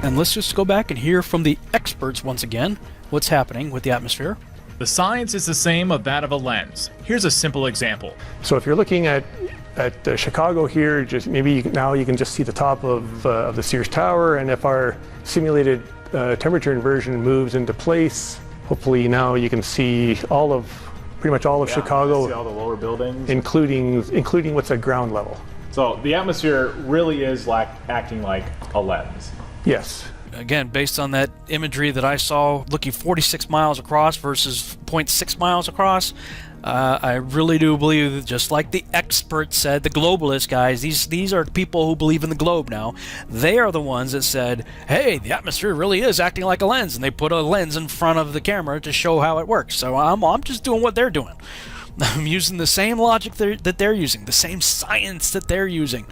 And let's just go back and hear from the experts once again what's happening with the atmosphere. The science is the same of that of a lens. Here's a simple example. So if you're looking at Chicago here, just maybe now you can just see the top of the Sears Tower, and if our simulated temperature inversion moves into place, hopefully now you can see pretty much all of Chicago, see all the lower buildings, including what's at ground level. So the atmosphere really is acting like a lens. Yes. Again, based on that imagery that I saw looking 46 miles across versus 0.6 miles across, I really do believe that, just like the experts said, the globalist guys, these are people who believe in the globe now. They are the ones that said, hey, the atmosphere really is acting like a lens, and they put a lens in front of the camera to show how it works. So I'm just doing what they're doing. I'm using the same logic that they're using, the same science that they're using.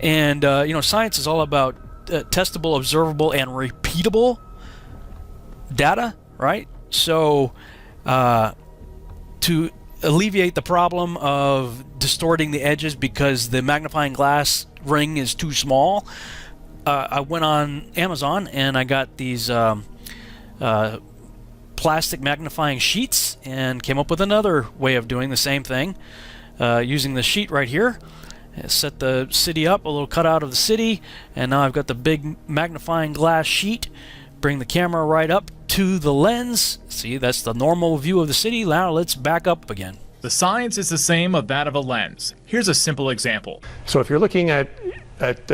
And, science is all about testable, observable, and repeatable data, right? So, to alleviate the problem of distorting the edges because the magnifying glass ring is too small, I went on Amazon and I got these plastic magnifying sheets and came up with another way of doing the same thing using the sheet right here. Set the city up, a little cutout of the city, and now I've got the big magnifying glass sheet. Bring the camera right up to the lens. See, that's the normal view of the city. Now let's back up again. The science is the same of that of a lens. Here's a simple example. So if you're looking at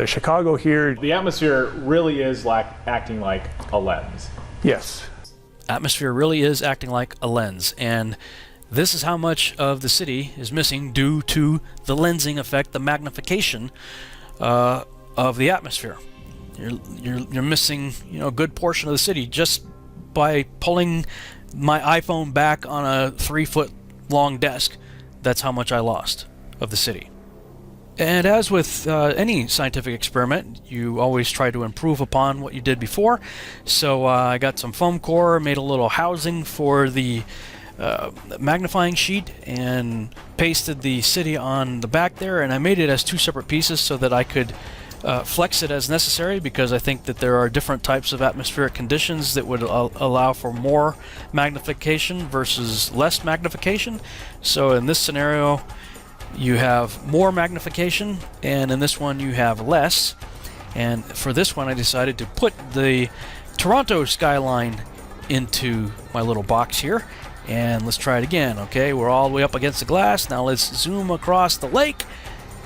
Chicago here, the atmosphere really is acting like a lens. Yes. Atmosphere really is acting like a lens, and this is how much of the city is missing due to the lensing effect, the magnification of the atmosphere. You're missing, a good portion of the city just by pulling my iPhone back on a 3-foot long desk. That's how much I lost of the city. And as with any scientific experiment, you always try to improve upon what you did before. So I got some foam core, made a little housing for the magnifying sheet, and pasted the city on the back there, and I made it as 2 separate pieces so that I could flex it as necessary, because I think that there are different types of atmospheric conditions that would allow for more magnification versus less magnification. So in this scenario you have more magnification, and in this one you have less. And for this one I decided to put the Toronto skyline into my little box here. And let's try it again. Okay, we're all the way up against the glass. Now let's zoom across the lake.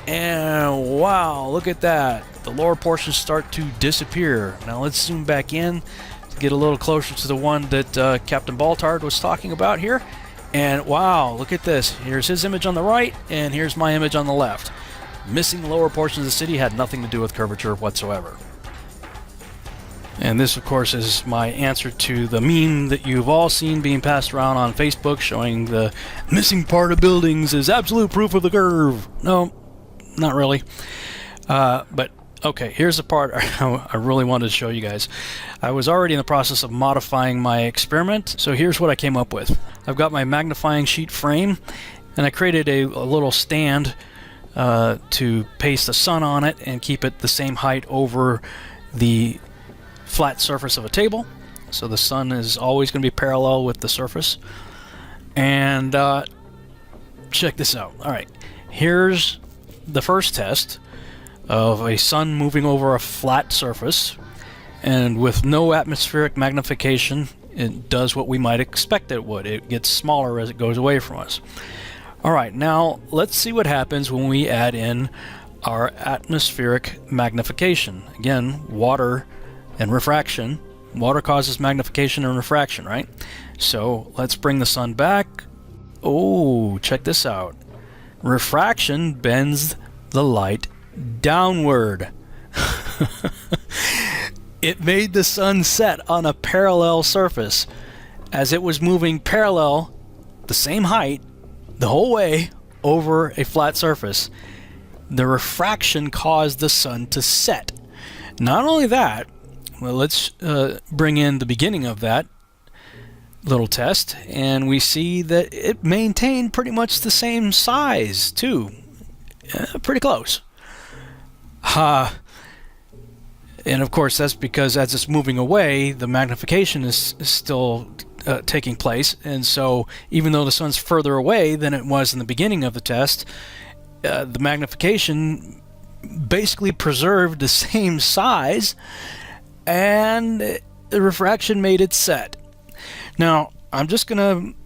And wow, look at that. The lower portions start to disappear. Now let's zoom back in to get a little closer to the one that Captain Baltard was talking about here. And wow, look at this. Here's his image on the right, and here's my image on the left. Missing the lower portions of the city had nothing to do with curvature whatsoever. And this, of course, is my answer to the meme that you've all seen being passed around on Facebook showing the missing part of buildings is absolute proof of the curve. No, not really. But, okay, here's the part I really wanted to show you guys. I was already in the process of modifying my experiment, so here's what I came up with. I've got my magnifying sheet frame, and I created a little stand to paste the sun on it and keep it the same height over the flat surface of a table, so the sun is always going to be parallel with the surface. And check this out. Alright, here's the first test of a sun moving over a flat surface, and with no atmospheric magnification it does what we might expect it would. It gets smaller as it goes away from us. Alright, now let's see what happens when we add in our atmospheric magnification. Again, water and refraction. Water causes magnification and refraction, right? So let's bring the sun back. Oh, check this out. Refraction bends the light downward. It made the sun set on a parallel surface. As it was moving parallel, the same height, the whole way over a flat surface, the refraction caused the sun to set. Not only that, well, let's bring in the beginning of that little test, and we see that it maintained pretty much the same size too. Pretty close. And of course, that's because as it's moving away, the magnification is still taking place. And so even though the sun's further away than it was in the beginning of the test, the magnification basically preserved the same size, and the refraction made it set. Now, I'm just going to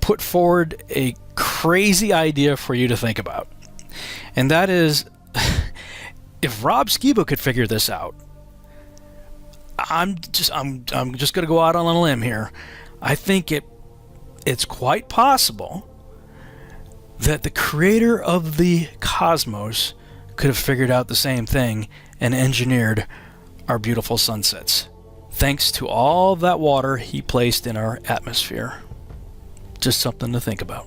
put forward a crazy idea for you to think about. And that is, if Rob Skiba could figure this out, I'm just going to go out on a limb here. I think it's quite possible that the creator of the cosmos could have figured out the same thing and engineered our beautiful sunsets, thanks to all that water he placed in our atmosphere. Just something to think about.